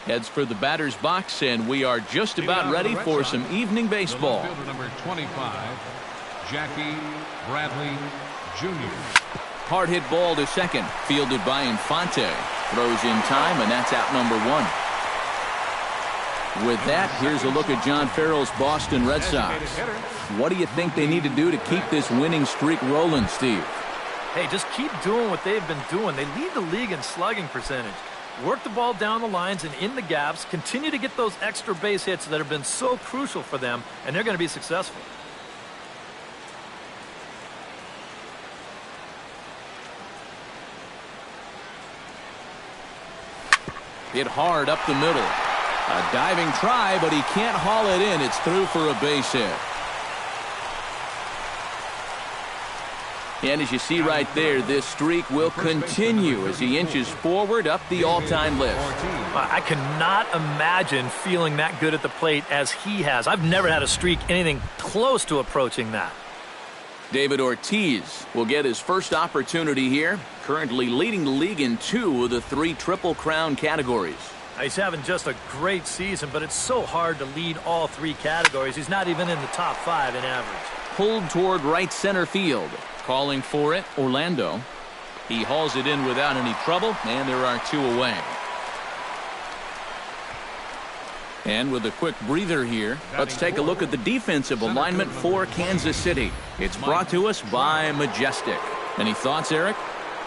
heads for the batter's box, and we are just about ready for some evening baseball. Number 25, Jackie Bradley Jr. Hard hit ball to second, fielded by Infante. Throws in time, and that's out number 1. With that, here's a look at John Farrell's Boston Red Sox. What do you think they need to do to keep this winning streak rolling, Steve? Hey, just keep doing what they've been doing. They lead the league in slugging percentage. Work the ball down the lines and in the gaps. Continue to get those extra base hits that have been so crucial for them, and they're going to be successful. Hit hard up the middle. A diving try, but he can't haul it in. It's through for a base hit. And as you see right there, this streak will continue as he inches forward up the all-time list. I cannot imagine feeling that good at the plate as he has. I've never had a streak anything close to approaching that. David Ortiz will get his first opportunity here, currently leading the league in 2 of the 3 Triple Crown categories. He's having just a great season, but it's so hard to lead all 3 categories. He's not even in the top 5 in average. Pulled toward right center field. Calling for it, Orlando. He hauls it in without any trouble, and there are 2 away. And with a quick breather here, let's take a look at the defensive alignment for Kansas City. It's brought to us by Majestic. Any thoughts, Eric?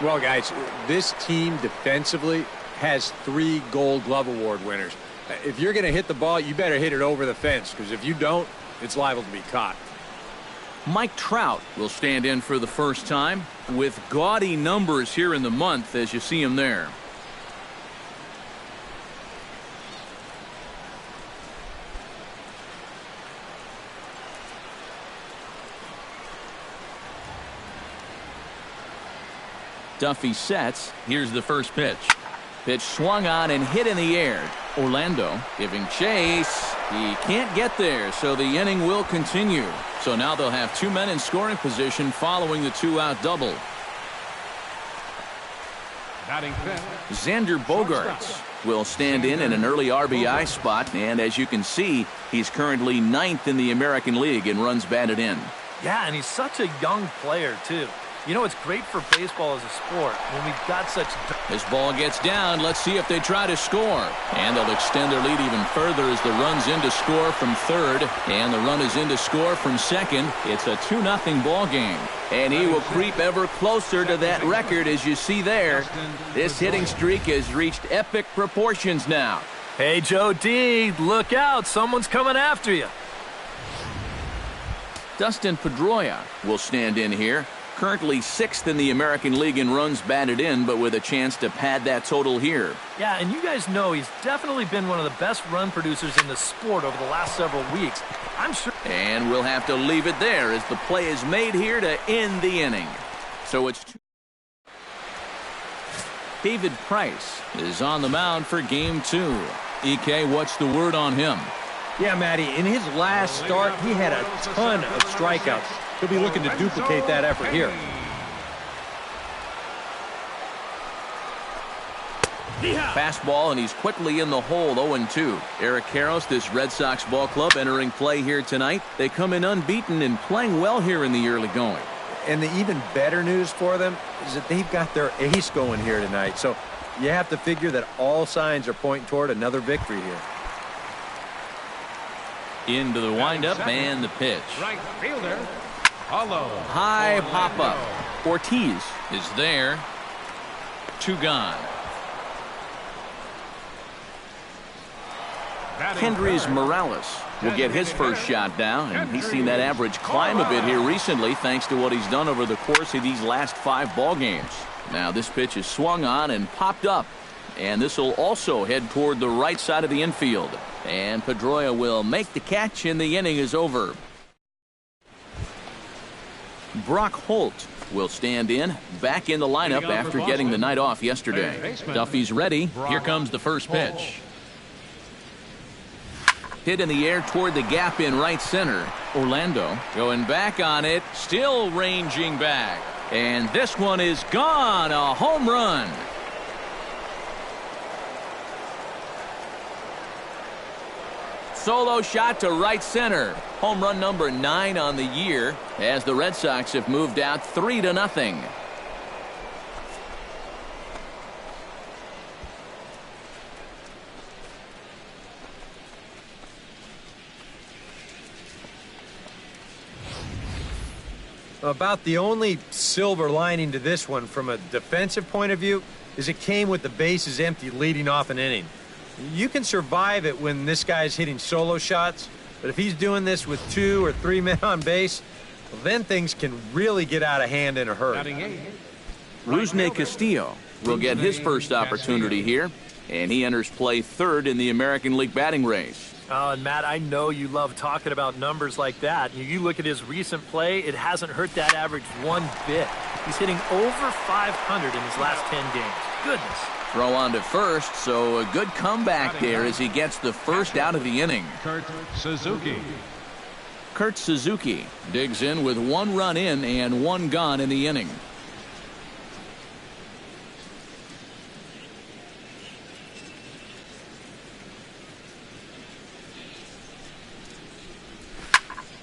Well, guys, this team defensively has 3 Gold Glove Award winners. If you're going to hit the ball, you better hit it over the fence, because if you don't, it's liable to be caught. Mike Trout will stand in for the first time with gaudy numbers here in the month as you see him there. Duffy sets. Here's the first pitch. Pitch swung on and hit in the air. Orlando giving chase. He can't get there, so the inning will continue. So now they'll have 2 men in scoring position following the 2-out double. Xander Bogaerts will stand in an early RBI spot, and as you can see, he's currently 9th in the American League in runs batted in. Yeah, and he's such a young player, too. You know, it's great for baseball as a sport when we've got such... This ball gets down. Let's see if they try to score. And they'll extend their lead even further as the run's in to score from third. And the run is in to score from second. It's a 2-0 ball game. And he will creep ever closer to that record as you see there. This hitting streak has reached epic proportions now. Hey, Joe D, look out. Someone's coming after you. Dustin Pedroia will stand in here. Currently 6th in the American League in runs batted in, but with a chance to pad that total here. Yeah, and you guys know he's definitely been one of the best run producers in the sport over the last several weeks. I'm sure. And we'll have to leave it there as the play is made here to end the inning. So it's David Price is on the mound for game 2. EK, what's the word on him? Yeah, Matty, in his last start, he had a ton of strikeouts. He'll be looking to duplicate that effort here. Fastball, and he's quickly in the hole, 0-2. Eric Karros, this Red Sox ball club, entering play here tonight. They come in unbeaten and playing well here in the early going. And the even better news for them is that they've got their ace going here tonight. So you have to figure that all signs are pointing toward another victory here. Into the windup and the pitch. Right fielder. Hello. High pop-up. Ortiz is there. 2 gone. Kendrys Morales will get his first shot down, and he's seen that average climb a bit here recently thanks to what he's done over the course of these last 5 ball games. Now this pitch is swung on and popped up, and this will also head toward the right side of the infield. And Pedroia will make the catch, and the inning is over. Brock Holt will stand in, back in the lineup after getting the night off yesterday. Duffy's ready. Here comes the first pitch. Hit in the air toward the gap in right center. Orlando going back on it, still ranging back. And this one is gone, a home run. solo shot to right center. Home run number 9 on the year as the Red Sox have moved out 3-0. About the only silver lining to this one from a defensive point of view is it came with the bases empty leading off an inning. You can survive it when this guy's hitting solo shots, but if he's doing this with 2 or 3 men on base, well, then things can really get out of hand in a hurry. Rusney Castillo will get his first opportunity here, and he enters play third in the American League batting race. Oh, and Matt, I know you love talking about numbers like that. You look at his recent play, it hasn't hurt that average one bit. He's hitting over 500 in his last 10 games. Goodness. Throw on to first, so a good comeback there as he gets the first out of the inning. Kurt Suzuki. Kurt Suzuki digs in with 1 run in and 1 gone in the inning.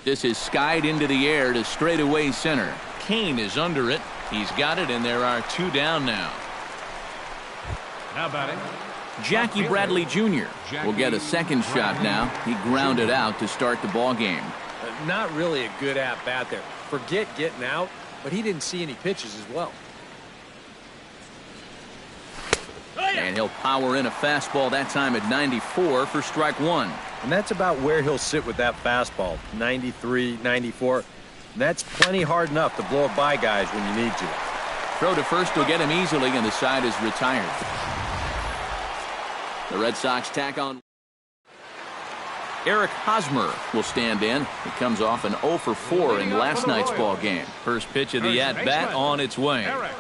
This is skied into the air to straightaway center. Kane is under it. He's got it, and there are 2 down now. Now batting, Jackie Bradley Jr. will get a second shot now. He grounded out to start the ball game. Not really a good at-bat there. Forget getting out, but he didn't see any pitches as well. And he'll power in a fastball that time at 94 for strike 1. And that's about where he'll sit with that fastball, 93, 94. That's plenty hard enough to blow it by guys when you need to. Throw to first will get him easily, and the side is retired. The Red Sox tack on. Eric Hosmer will stand in. He comes off an 0 for 4 in last night's ball game. First pitch of the at-bat on its way. Eric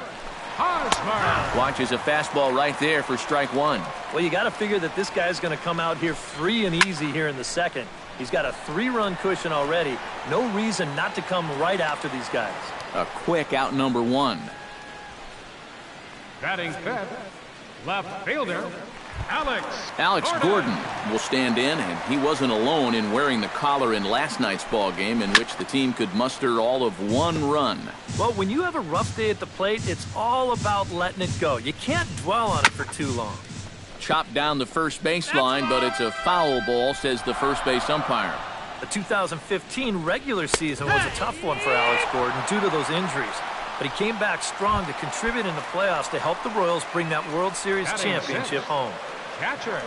Hosmer. Watches a fastball right there for strike 1. Well, you got to figure that this guy's going to come out here free and easy here in the second. He's got a 3-run cushion already. No reason not to come right after these guys. A quick out number 1. Batting fifth, left fielder, Alex Gordon will stand in, and he wasn't alone in wearing the collar in last night's ball game, in which the team could muster all of 1 run. Well, when you have a rough day at the plate, it's all about letting it go. You can't dwell on it for too long. Chopped down the first baseline, but it's a foul ball, says the first base umpire. The 2015 regular season was a tough one for Alex Gordon due to those injuries. But he came back strong to contribute in the playoffs to help the Royals bring that World Series championship home. catcher,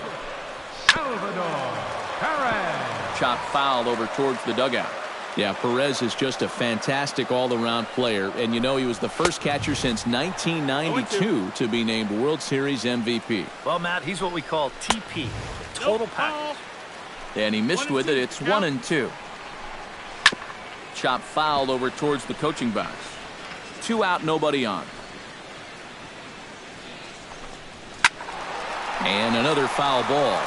Salvador Perez. Chopped foul over towards the dugout. Yeah, Perez is just a fantastic all-around player, and you know he was the first catcher since 1992 to be named World Series MVP. Well, Matt, he's what we call TP, total package. And he missed with it. It's 1-2. Chopped foul over towards the coaching box. 2 out, nobody on. And another foul ball.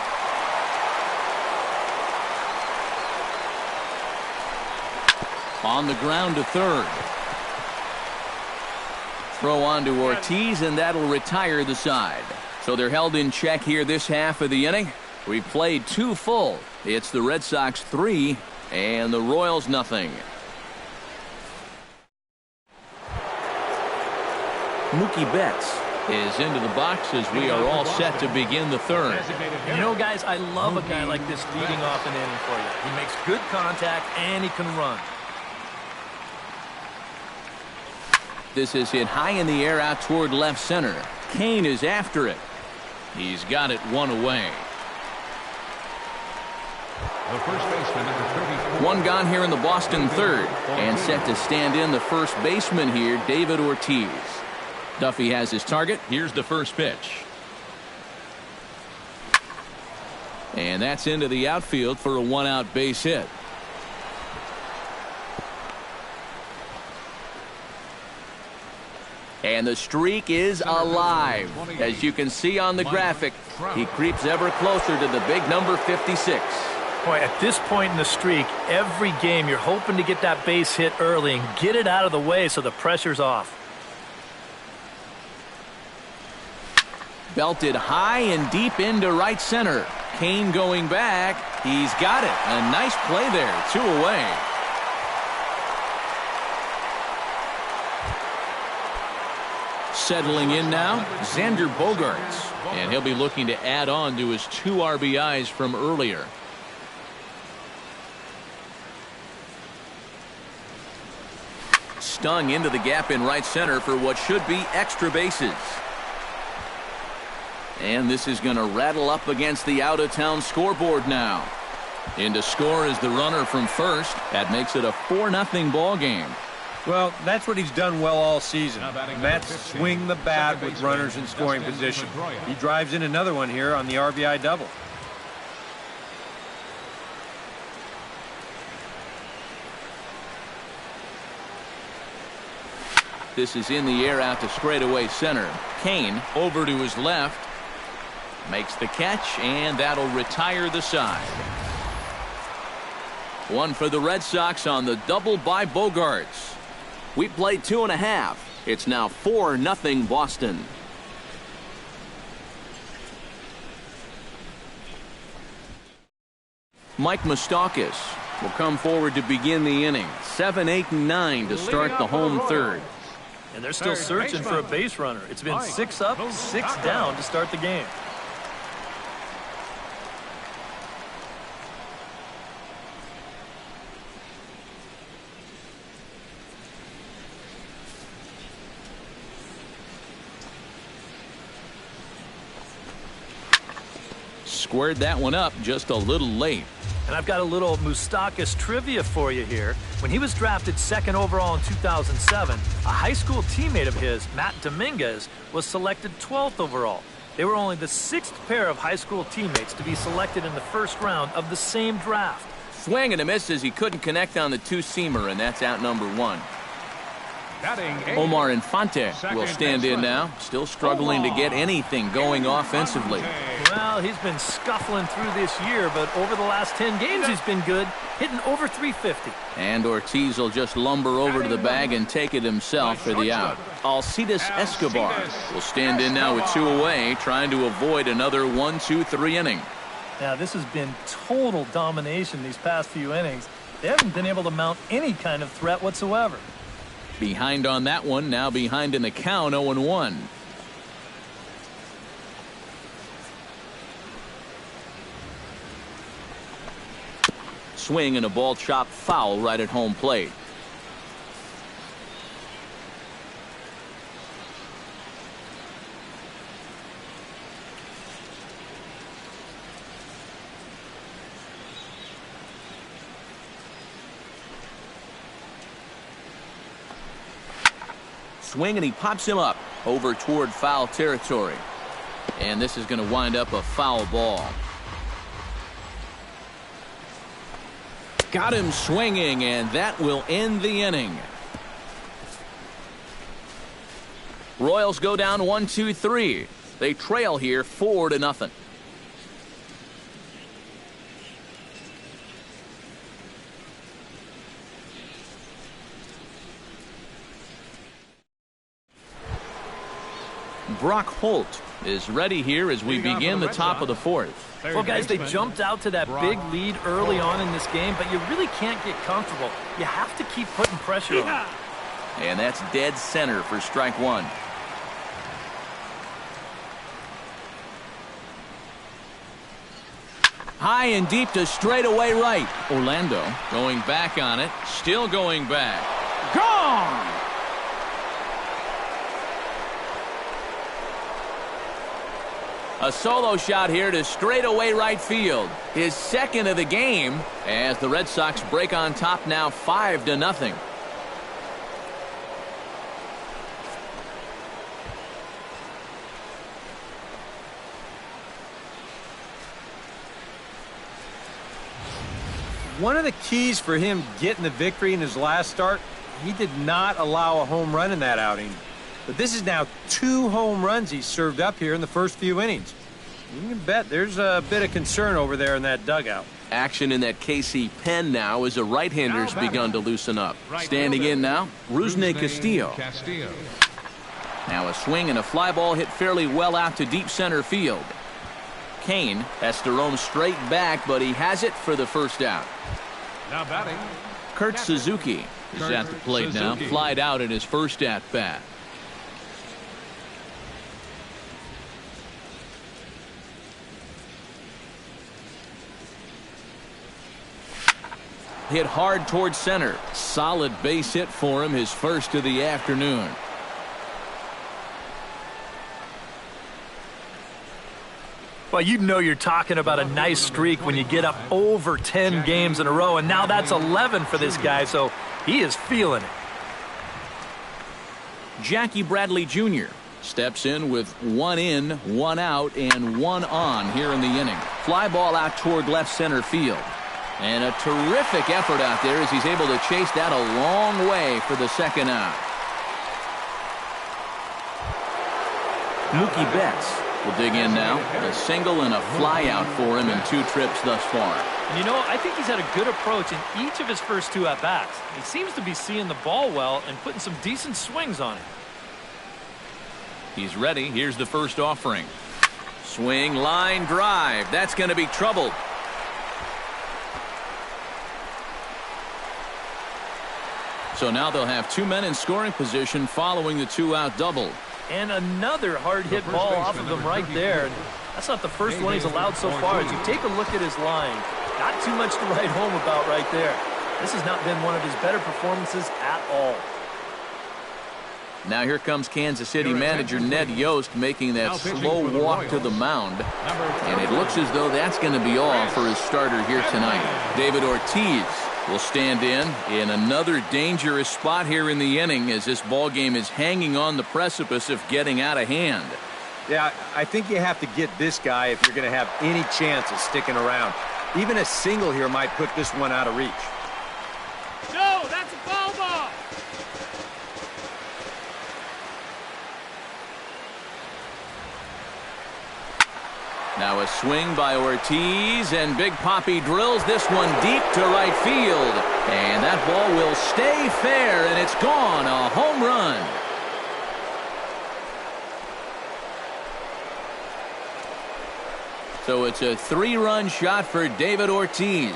On the ground to third. Throw on to Ortiz, and that'll retire the side. So they're held in check here this half of the inning. We played 2 full. It's the Red Sox 3 and the Royals nothing. Mookie Betts is into the box as we are all set to begin the third. You know, guys, I love a guy like this leading off an inning for you. He makes good contact and he can run. This is hit high in the air out toward left center. Kane is after it. He's got it 1 away. The first baseman, number 34. 1 gone here in the Boston third. And set to stand in the first baseman here, David Ortiz. Duffy has his target. Here's the first pitch. And that's into the outfield for a 1-out base hit. And the streak is alive. As you can see on the graphic, he creeps ever closer to the big number 56. Boy, at this point in the streak, every game you're hoping to get that base hit early and get it out of the way so the pressure's off. Belted high and deep into right center. Kane going back. He's got it. A nice play there. 2 away. Settling in now, Xander Bogaerts. And he'll be looking to add on to his 2 RBIs from earlier. Stung into the gap in right center for what should be extra bases. And this is going to rattle up against the out-of-town scoreboard now. In to score is the runner from first. That makes it a 4-0 ball game. Well, that's what he's done well all season. Mets swing the bat with runners in scoring position. He drives in another one here on the RBI double. This is in the air out to straightaway center. Kane over to his left. Makes the catch, and that'll retire the side. One for the Red Sox on the double by Bogaerts. We played 2.5. It's now 4-0 Boston. Mike Moustakas will come forward to begin the inning. 7, 8, and 9 to start the home third. And they're still searching for a base runner. It's been 6 up, 6 down to start the game. Squared that one up just a little late. And I've got a little Moustakas trivia for you here. When he was drafted 2nd overall in 2007, a high school teammate of his, Matt Dominguez, was selected 12th overall. They were only the 6th pair of high school teammates to be selected in the first round of the same draft. Swing and a miss as he couldn't connect on the two-seamer, and that's out number 1. Omar Infante will stand in now, still struggling to get anything going offensively. Well, he's been scuffling through this year, but over the last 10 games he's been good, hitting over 350. And Ortiz will just lumber over to the bag and take it himself for the out. Alcides Escobar will stand in now with 2 away, trying to avoid another 1-2-3 inning. Now, this has been total domination these past few innings. They haven't been able to mount any kind of threat whatsoever. Behind on that one, now behind in the count, 0-1. Swing and a ball chopped foul right at home plate. Swing and he pops him up over toward foul territory. And this is going to wind up a foul ball. Got him swinging, and that will end the inning. Royals go down 1-2-3. They trail here 4-0. Brock Holt is ready here as we begin the top of the 4th. Well, guys, they jumped out to that big lead early on in this game, but you really can't get comfortable. You have to keep putting pressure on. And that's dead center for strike 1. High and deep to straightaway right. Orlando going back on it, still going back. Gone! A solo shot here to straightaway right field. His 2nd of the game as the Red Sox break on top now 5-0. One of the keys for him getting the victory in his last start, he did not allow a home run in that outing. But this is now 2 home runs he's served up here in the first few innings. You can bet there's a bit of concern over there in that dugout. Action in that KC pen now as a right-hander's begun to loosen up. Standing in now, Rusney Castillo. Now a swing and a fly ball hit fairly well out to deep center field. Kane has to roam straight back, but he has it for the first out. Now batting, Kurt Suzuki is at the plate now, flied out in his first at-bat. Hit hard towards center. Solid base hit for him, his first of the afternoon. Well, you know you're talking about a nice streak when you get up over 10 games in a row, and now that's 11 for this guy, so he is feeling it. Jackie Bradley Jr. steps in with 1 in, 1 out, and 1 on here in the inning. Fly ball out toward left center field. And a terrific effort out there as he's able to chase that a long way for the second out. Mookie Betts will dig in now. A single and a fly out for him in 2 trips thus far. And you know, I think he's had a good approach in each of his first 2 at-bats. He seems to be seeing the ball well and putting some decent swings on it. He's ready. Here's the first offering. Swing, line, drive. That's going to be trouble. So now they'll have 2 men in scoring position following the 2-out double. And another hard hit ball off of him right there. And that's not the first one he's allowed so far. As you take a look at his line, not too much to write home about right there. This has not been one of his better performances at all. Now here comes Kansas City manager Ned Yost making that slow walk to the mound. And it looks as though that's going to be all for his starter here tonight. David Ortiz will stand in another dangerous spot here in the inning as this ball game is hanging on the precipice of getting out of hand. Yeah, I think you have to get this guy if you're going to have any chance of sticking around. Even a single here might put this one out of reach. Joe, that's a foul ball. Now a swing by Ortiz, and Big Papi drills this one deep to right field. And that ball will stay fair, and it's gone. A home run. So it's a 3-run shot for David Ortiz.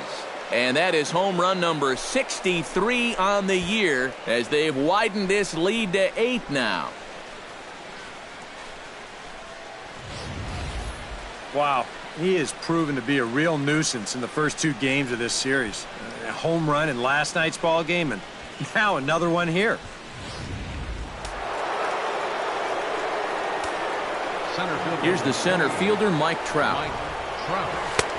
And that is home run number 63 on the year as they've widened this lead to 8 now. Wow, he has proven to be a real nuisance in the first 2 games of this series. A home run in last night's ball game, and now another one here. Here's the center fielder, Mike Trout.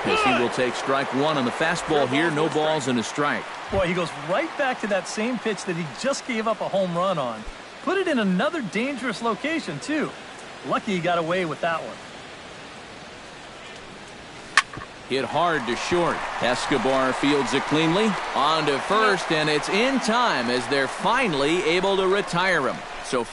As he will take strike 1 on the fastball here. No balls and a strike. Boy, he goes right back to that same pitch that he just gave up a home run on. Put it in another dangerous location, too. Lucky he got away with that one. Hit hard to short. Escobar fields it cleanly. On to first, and it's in time as they're finally able to retire him. So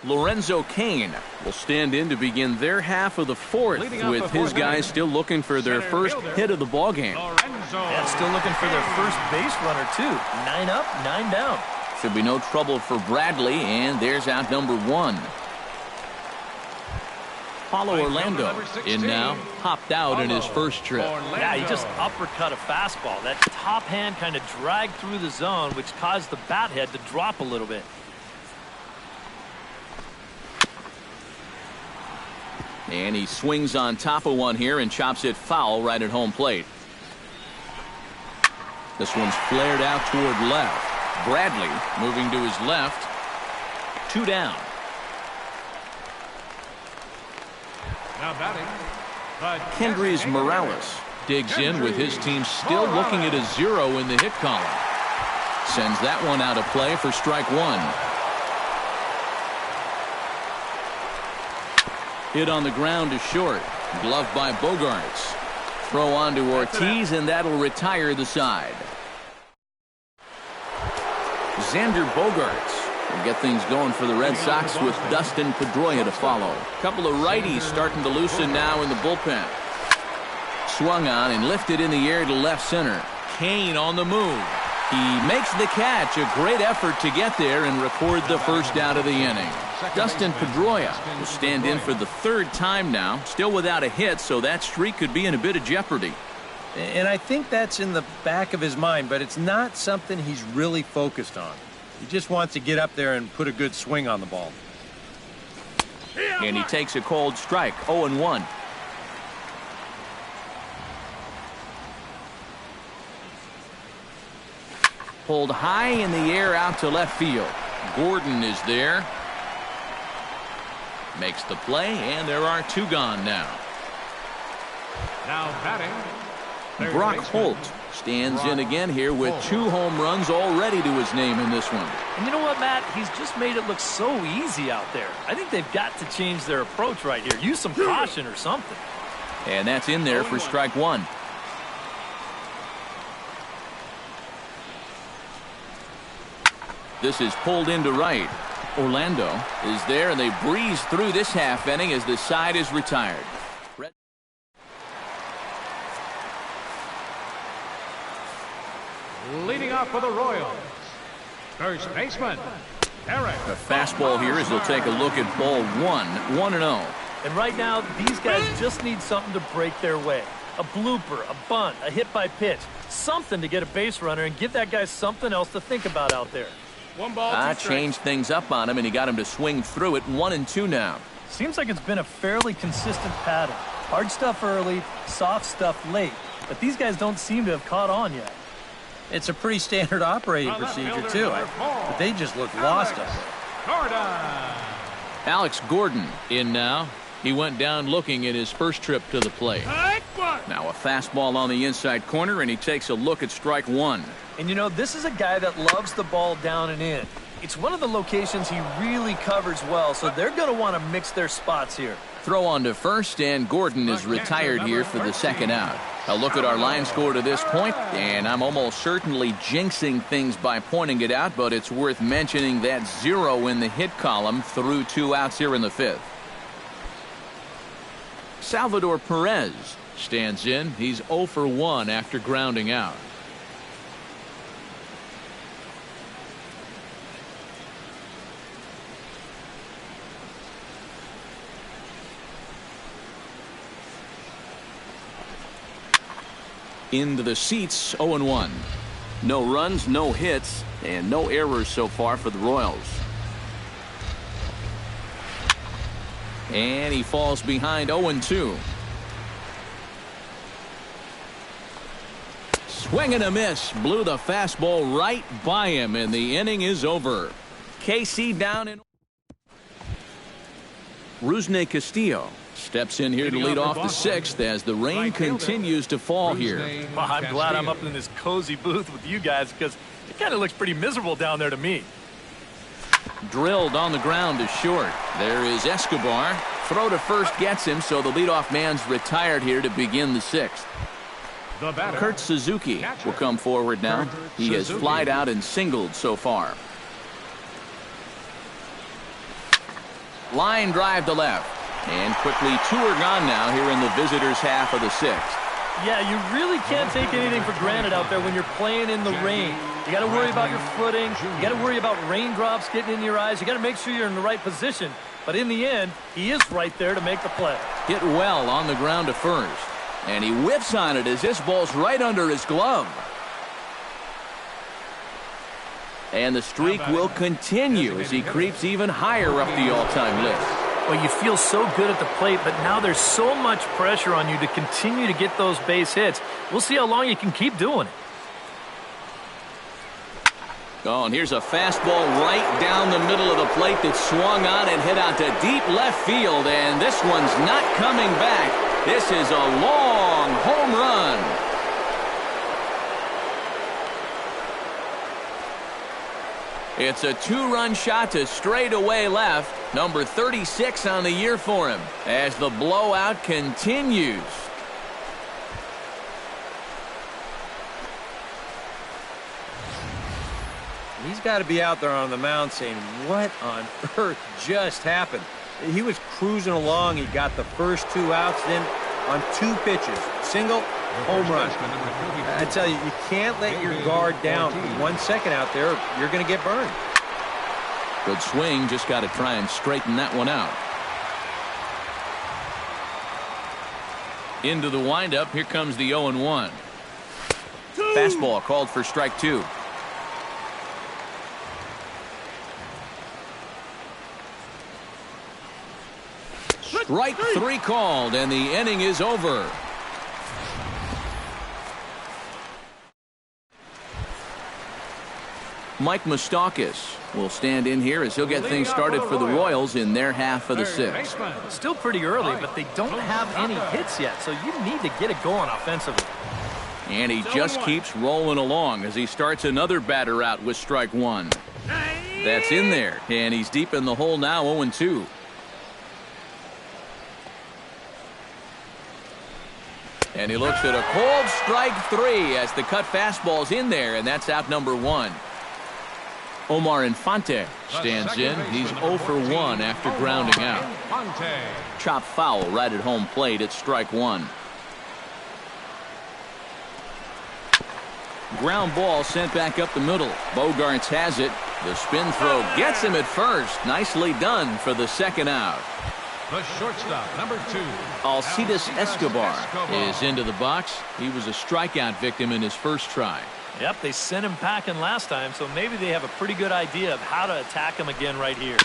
Lorenzo Cain will stand in to begin their half of the 4th, with his guys still looking for their first hit of the ball game. Yeah, still looking for their first base runner, too. 9 up, 9 down. Should be no trouble for Bradley, and there's out number 1. Paulo Orlando in now, hopped out in his first trip. Yeah, he just uppercut a fastball. That top hand kind of dragged through the zone, which caused the bat head to drop a little bit. And he swings on top of one here and chops it foul right at home plate. This one's flared out toward left. Bradley moving to his left. 2 down. Now batting, Kendrys Morales digs in with his team still looking at a 0 in the hit column. Sends that one out of play for strike 1. Hit on the ground to short. Gloved by Bogarts. Throw on to Ortiz, and that'll retire the side. Xander Bogarts will get things going for the Red Sox with Dustin Pedroia to follow. A couple of righties starting to loosen now in the bullpen. Swung on and lifted in the air to left center. Cain on the move. He makes the catch. A great effort to get there and record the first out of the inning. Dustin Pedroia will stand in for the third time now, still without a hit, so that streak could be in a bit of jeopardy. And I think that's in the back of his mind, but it's not something he's really focused on. He just wants to get up there and put a good swing on the ball. And he takes a cold strike, 0-1. Pulled high in the air out to left field. Gordon is there. Makes the play, and there are two gone now. Now batting. Brock Holt stands in again here with 2 home runs already to his name in this one. And you know what, Matt? He's just made it look so easy out there. I think they've got to change their approach right here. Use some caution or something. And that's in there for strike 1. This is pulled into right. Orlando is there, and they breeze through this half inning as the side is retired. Leading off for the Royals, first baseman, Eric. A fastball here as they'll take a look at ball 1, 1-0. And right now, these guys just need something to break their way. A blooper, a bunt, a hit by pitch. Something to get a base runner and give that guy something else to think about out there. 1 ball, 2 strikes. Changed things up on him, and he got him to swing through it. 1-2 now. Seems like it's been a fairly consistent pattern. Hard stuff early, soft stuff late. But these guys don't seem to have caught on yet. It's a pretty standard operating procedure, too. But they just look lost up there. Alex Gordon in now. He went down looking at his first trip to the plate. Now a fastball on the inside corner, and he takes a look at strike 1. And you know, this is a guy that loves the ball down and in. It's one of the locations he really covers well, so they're going to want to mix their spots here. Throw on to first, and Gordon is retired here for the second out. A look at our line score to this point, and I'm almost certainly jinxing things by pointing it out, but it's worth mentioning that 0 in the hit column through 2 outs here in the 5th. Salvador Perez stands in. He's 0 for 1 after grounding out. Into the seats, 0-1. No runs, no hits, and no errors so far for the Royals. And he falls behind 0-2. Swing and a miss. Blew the fastball right by him, and the inning is over. KC down in. Rusney Castillo steps in here to lead off the 6th as the rain continues to fall here. Well, I'm glad I'm up in this cozy booth with you guys because it kind of looks pretty miserable down there to me. Drilled on the ground to short. There is Escobar. Throw to first gets him, so the leadoff man's retired here to begin the 6th. Kurt Suzuki will come forward now. He has flied out and singled so far. Line drive to left. And quickly 2 are gone now here in the visitors' half of the 6th. Yeah, you really can't take anything for granted out there when you're playing in the rain. You got to worry about your footing. You got to worry about raindrops getting in your eyes. You got to make sure you're in the right position. But in the end, he is right there to make the play. Hit well on the ground to first. And he whiffs on it as this ball's right under his glove. And the streak will continue as he creeps even higher up the all-time list. Well, you feel so good at the plate, but now there's so much pressure on you to continue to get those base hits. We'll see how long you can keep doing it. Oh, and here's a fastball right down the middle of the plate that swung on and hit out to deep left field, and this one's not coming back. This is a long home run. It's a 2-run shot to straightaway left. Number 36 on the year for him as the blowout continues. He's got to be out there on the mound saying, what on earth just happened? He was cruising along. He got the first 2 outs, then on 2 pitches, single, home run. I tell you, you can't let your guard down for 1 second out there. You're going to get burned. Good swing, just got to try and straighten that one out. Into the windup, here comes the 0-1. Fastball called for strike 2. Strike 3 called, and the inning is over. Mike Moustakas will stand in here as he'll get things started for the Royals in their half of the 6th. Still pretty early, but they don't have any hits yet, so you need to get it going offensively. And he just keeps rolling along as he starts another batter out with strike 1. That's in there, and he's deep in the hole now, 0-2. And he looks at a cold strike 3 as the cut fastball's in there, and that's out number 1. Omar Infante stands in. He's 0 for 1 after grounding out. Chop foul right at home plate at strike 1. Ground ball sent back up the middle. Bogaerts has it. The spin throw gets him at first. Nicely done for the second out. The shortstop, number 2. Alcides Escobar is into the box. He was a strikeout victim in his first try. Yep, they sent him packing last time, so maybe they have a pretty good idea of how to attack him again right here.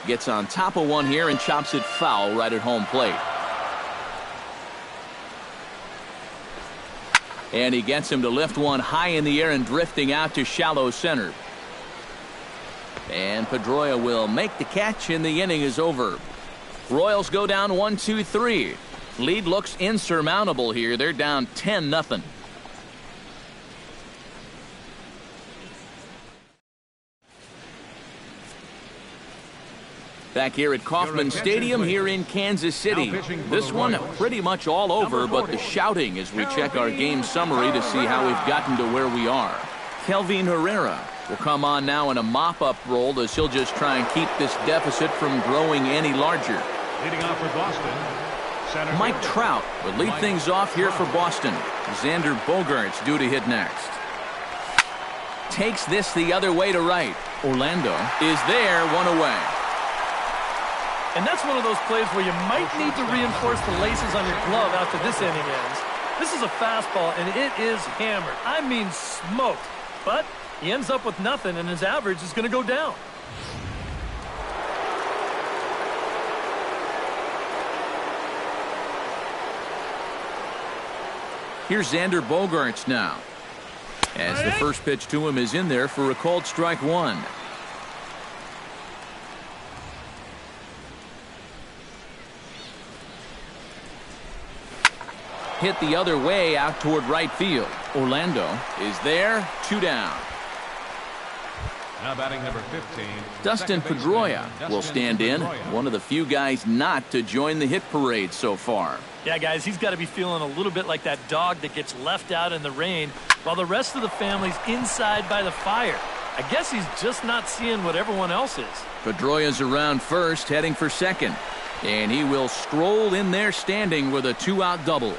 Gets on top of one here and chops it foul right at home plate. And he gets him to lift one high in the air and drifting out to shallow center. And Pedroia will make the catch, and the inning is over. Royals go down 1-2-3. Lead looks insurmountable here. They're down 10-0. Back here at Kauffman Stadium here in Kansas City. This one pretty much all over, but the shouting as we check our game summary to see how we've gotten to where we are. Kelvin Herrera will come on now in a mop-up role as he'll just try and keep this deficit from growing any larger. Leading off for Boston, Mike Trout would lead things off here for Boston. Xander Bogaerts due to hit next. Takes this the other way to right. Orlando is there, one away. And that's one of those plays where you might need to reinforce the laces on your glove after this inning ends. This is a fastball, and it is hammered. I mean smoked. But he ends up with nothing, and his average is going to go down. Here's Xander Bogaerts now, as the first pitch to him is in there for a called strike 1. Hit the other way out toward right field. Orlando is there, 2 down. Now batting number 15. Dustin Pedroia will stand in, one of the few guys not to join the hit parade so far. Yeah, guys, he's got to be feeling a little bit like that dog that gets left out in the rain while the rest of the family's inside by the fire. I guess he's just not seeing what everyone else is. Pedroia's around first, heading for second. And he will stroll in there standing with a 2-out double.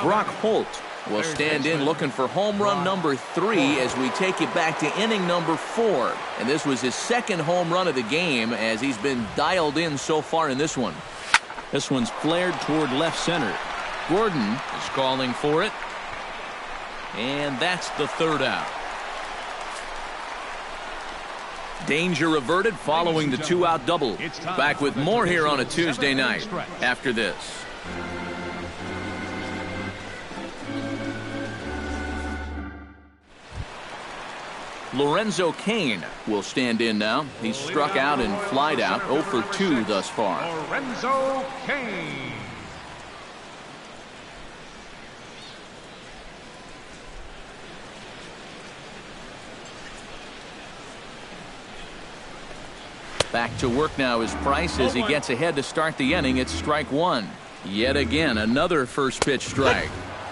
Brock Holt will stand in looking for home run number 3 as we take it back to inning number 4. And this was his second home run of the game as he's been dialed in so far in this one. This one's flared toward left center. Gordon is calling for it. And that's the 3rd out. Danger averted following the 2-out double. Back with more here on a Tuesday night after this. Lorenzo Cain will stand in now. He's struck out and flied out, 0 for 2 thus far. Lorenzo Cain. Back to work now is Price as he gets ahead to start the inning. It's strike 1. Yet again, another first pitch strike.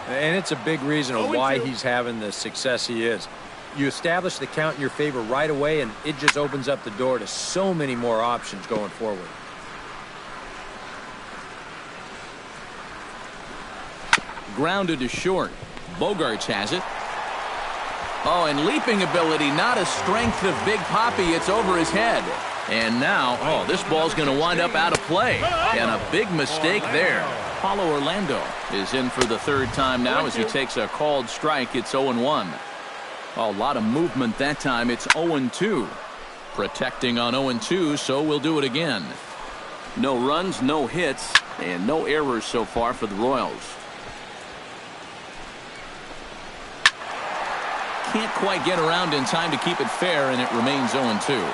And it's a big reason of why he's having the success he is. You establish the count in your favor right away, and it just opens up the door to so many more options going forward. Grounded to short. Bogaerts has it. Oh, and leaping ability, not a strength of Big Papi. It's over his head. And now, oh, this ball's going to wind up out of play. And a big mistake there. Paulo Orlando is in for the third time now as he takes a called strike. It's 0-1. A lot of movement that time. It's 0-2. Protecting on 0-2, so we'll do it again. No runs, no hits, and no errors so far for the Royals. Can't quite get around in time to keep it fair, and it remains 0-2.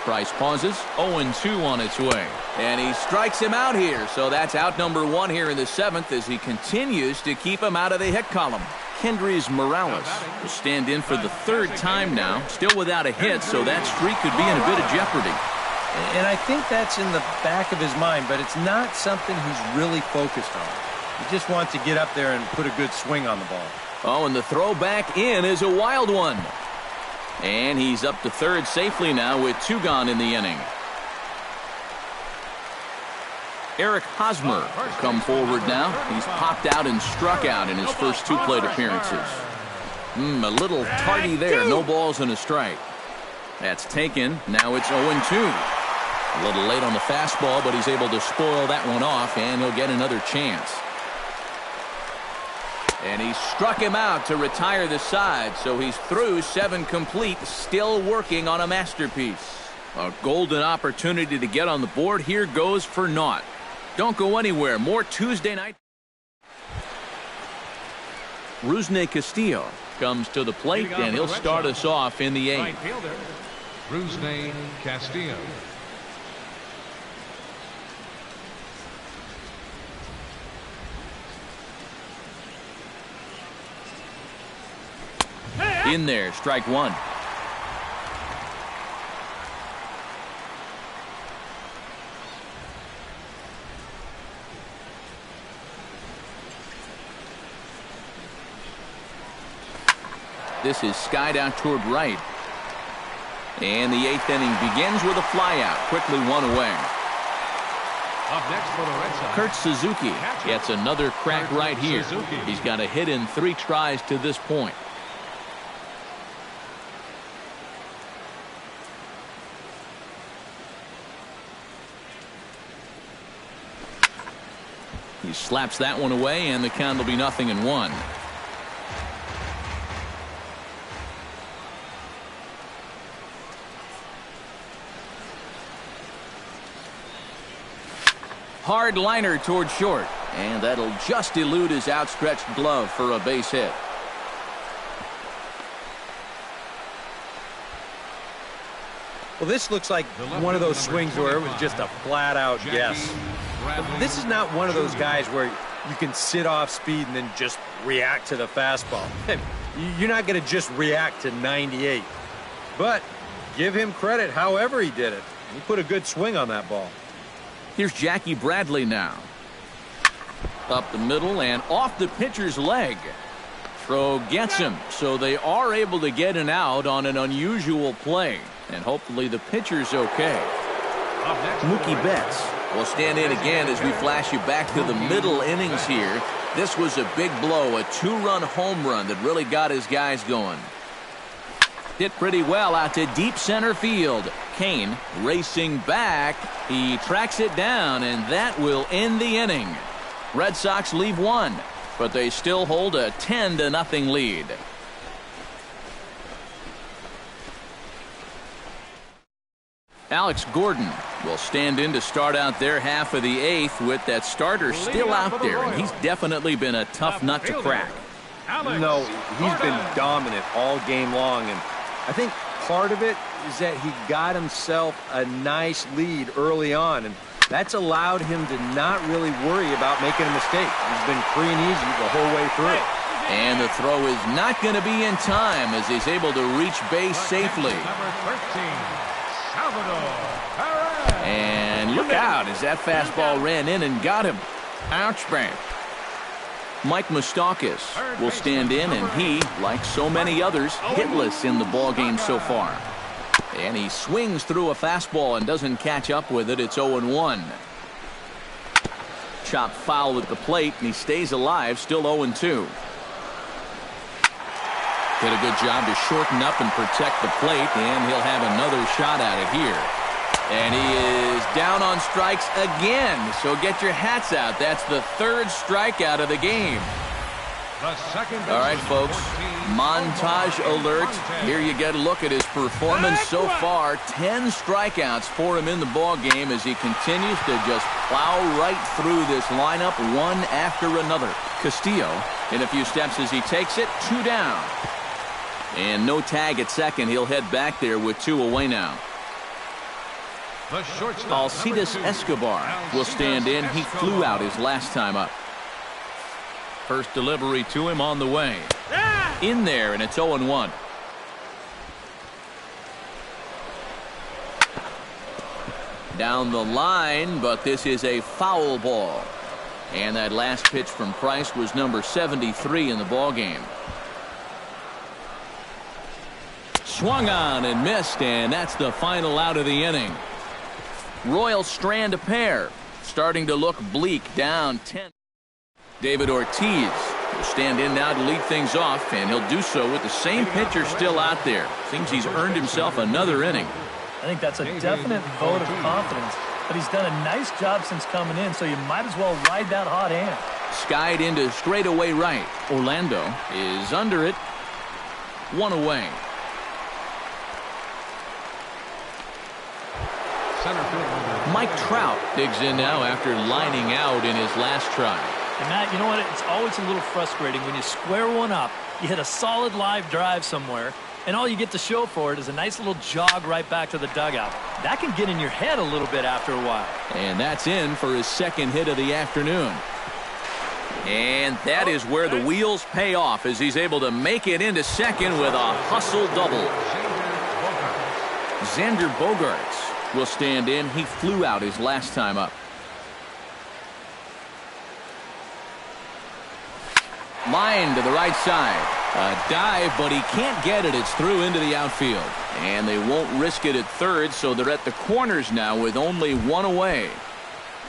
Price pauses, 0-2 on its way. And he strikes him out here, so that's out number 1 here in the 7th as he continues to keep him out of the hit column. Kendrys Morales will stand in for the third time now, still without a hit, so that streak could be in a bit of jeopardy. And I think that's in the back of his mind, but it's not something he's really focused on. He just wants to get up there and put a good swing on the ball. Oh, and the throw back in is a wild one. And he's up to third safely now with 2 gone in the inning. Eric Hosmer will come forward now. He's popped out and struck out in his first 2 plate appearances. A little tardy there. No balls and a strike. That's taken. Now it's 0-2. A little late on the fastball, but he's able to spoil that one off, and he'll get another chance. And he struck him out to retire the side, so he's through 7 complete, still working on a masterpiece. A golden opportunity to get on the board. Here goes for naught. Don't go anywhere. More Tuesday night. Rusney Castillo comes to the plate, and he'll start us off in the 8th. Right fielder, Rusney Castillo. In there, strike 1. This is skied out toward right. And the 8th inning begins with a flyout. Quickly 1 away. Up next for the Red Sox, Kurt Suzuki gets another crack right here. He's got a hit in 3 tries to this point. He slaps that one away, and the count will be 0-1. Hard liner toward short, and that'll just elude his outstretched glove for a base hit. Well, this looks like one of those swings where it was just a flat-out yes. But this is not one of those guys where you can sit off speed and then just react to the fastball. You're not going to just react to 98. But give him credit however he did it. He put a good swing on that ball. Here's Jackie Bradley now. Up the middle and off the pitcher's leg. Throw gets him, so they are able to get an out on an unusual play. And hopefully the pitcher's okay. Mookie Betts will stand in again as we flash you back to the middle innings here. This was a big blow, a 2-run home run that really got his guys going. Hit pretty well out to deep center field. Kane racing back. He tracks it down, and that will end the inning. Red Sox leave 1, but they still hold a 10-0 lead. Alex Gordon will stand in to start out their half of the 8th with that starter still out there, and he's definitely been a tough nut to crack. No, he's been dominant all game long, and I think part of it is that he got himself a nice lead early on, and that's allowed him to not really worry about making a mistake. He's been free and easy the whole way through. And the throw is not going to be in time as he's able to reach base safely. And look out as that fastball ran in and got him. Ouch, bang. Mike Moustakas will stand in, and he, like so many others, hitless in the ballgame so far. And he swings through a fastball and doesn't catch up with it. It's 0-1. Chopped foul at the plate, and he stays alive, still 0-2. Did a good job to shorten up and protect the plate, and he'll have another shot at it here. And he is down on strikes again, so get your hats out. That's the third strikeout of the game. All right, folks, montage alert. Here you get a look at his performance so far. 10 strikeouts for him in the ball game as he continues to just plow right through this lineup one after another. Castillo in a few steps as he takes it, 2 down. And no tag at second. He'll head back there with 2 away now. Alcides Escobar will stand in. He flew out his last time up. First delivery to him on the way. In there, and it's 0-1. Down the line, but this is a foul ball. And that last pitch from Price was number 73 in the ball game. Swung on and missed, and that's the final out of the inning. Royals strand a pair. Starting to look bleak, down 10. David Ortiz will stand in now to lead things off, and he'll do so with the same pitcher still out there. Seems he's earned himself another inning. I think that's a definite vote of confidence, but he's done a nice job since coming in, so you might as well ride that hot hand. Skied into straightaway right. Orlando is under it. 1 away. Mike Trout digs in now after lining out in his last try. And Matt, you know what? It's always a little frustrating when you square one up, you hit a solid live drive somewhere, and all you get to show for it is a nice little jog right back to the dugout. That can get in your head a little bit after a while. And that's in for his second hit of the afternoon. And that is where the wheels pay off as he's able to make it into second with a hustle double. Xander Bogaerts will stand in. He flew out his last time up. Line to the right side. A dive, but he can't get it. It's through into the outfield. And they won't risk it at third, so they're at the corners now with only 1 away.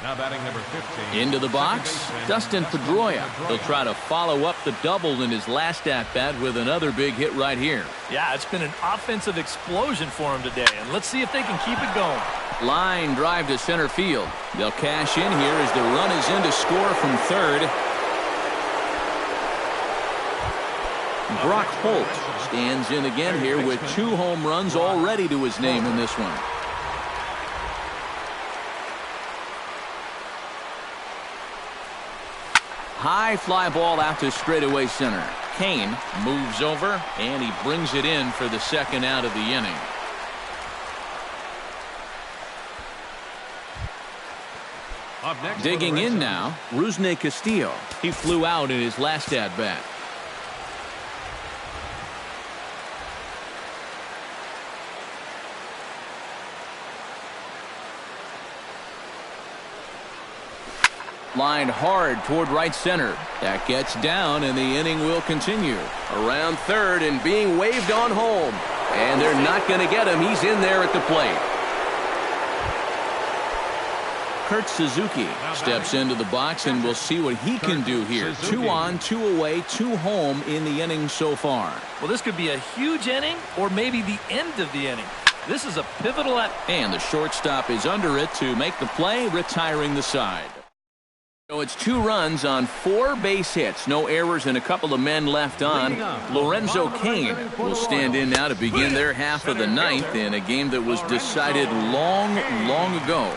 Now batting number 15. Into the box, Dustin Pedroia. He'll try to follow up the double in his last at-bat with another big hit right here. Yeah, it's been an offensive explosion for him today, and let's see if they can keep it going. Line drive to center field. They'll cash in here as the run is in to score from third. Brock Holt stands in again here with 2 home runs already to his name in this one. High fly ball out to straightaway center. Kane moves over, and he brings it in for the second out of the inning. Digging in now, Rusney Castillo. He flew out in his last at-bat. Lined hard toward right center. That gets down, and the inning will continue. Around third and being waved on home. And they're not going to get him. He's in there at the plate. Kurt Suzuki steps into the box, and we'll see what he can do here. 2 on, 2 away, 2 home in the inning so far. Well, this could be a huge inning or maybe the end of the inning. This is a pivotal and the shortstop is under it to make the play, retiring the side. So it's 2 runs on 4 base hits. No errors and a couple of men left on. Lorenzo Cain will stand in now to begin their half of the 9th in a game that was decided long ago.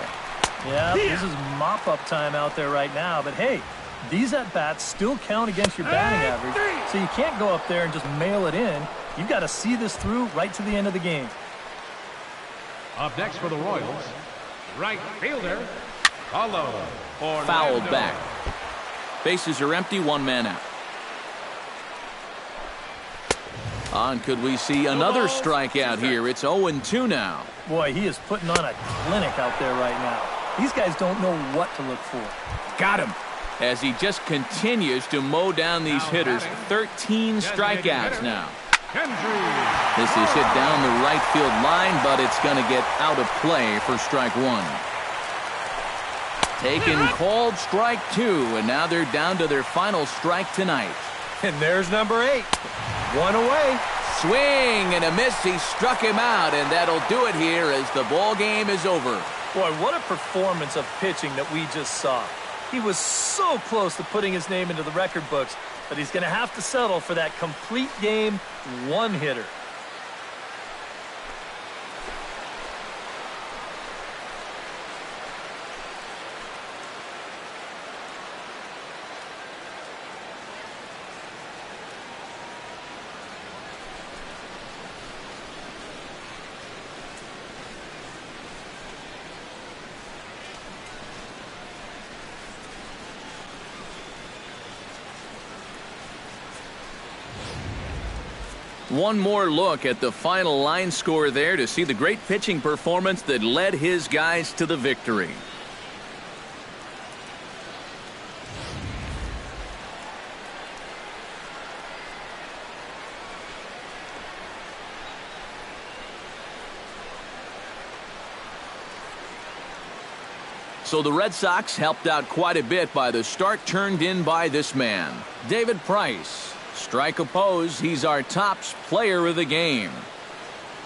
Yeah, this is mop-up time out there right now. But, hey, these at-bats still count against your batting average. So you can't go up there and just mail it in. You've got to see this through right to the end of the game. Up next for the Royals, right fielder, fouled back. Bases are empty, 1 man out. On, could we see another strikeout here? It's 0-2 now. Boy, he is putting on a clinic out there right now. These guys don't know what to look for. Got him. As he just continues to mow down these hitters. 13 strikeouts now. This is hit down the right field line, but it's going to get out of play for strike 1. Taken, called strike 2, and now they're down to their final strike tonight. And there's number 8. One away. Swing and a miss. He struck him out, and that'll do it here as the ball game is over. Boy, what a performance of pitching that we just saw. He was so close to putting his name into the record books, but he's going to have to settle for that complete game one-hitter. One more look at the final line score there to see the great pitching performance that led his guys to the victory. So the Red Sox helped out quite a bit by the start turned in by this man, David Price. Strike opposed, he's our top player of the game.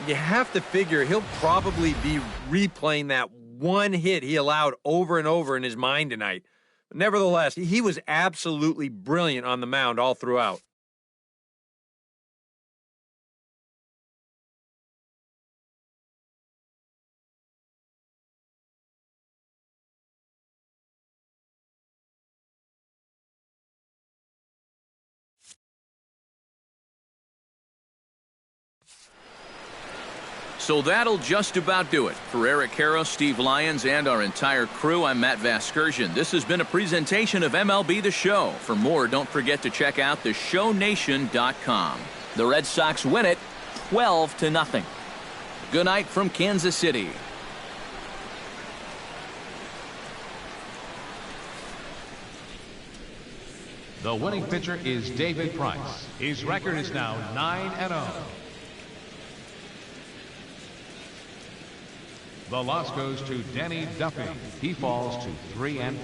You have to figure he'll probably be replaying that one hit he allowed over and over in his mind tonight. Nevertheless, he was absolutely brilliant on the mound all throughout. So that'll just about do it. For Eric Harrow, Steve Lyons, and our entire crew, I'm Matt Vasgersian. This has been a presentation of MLB The Show. For more, don't forget to check out theshownation.com. The Red Sox win it 12-0. Good night from Kansas City. The winning pitcher is David Price. His record is now 9-0. The loss goes to Danny Duffy. He falls to 3-4.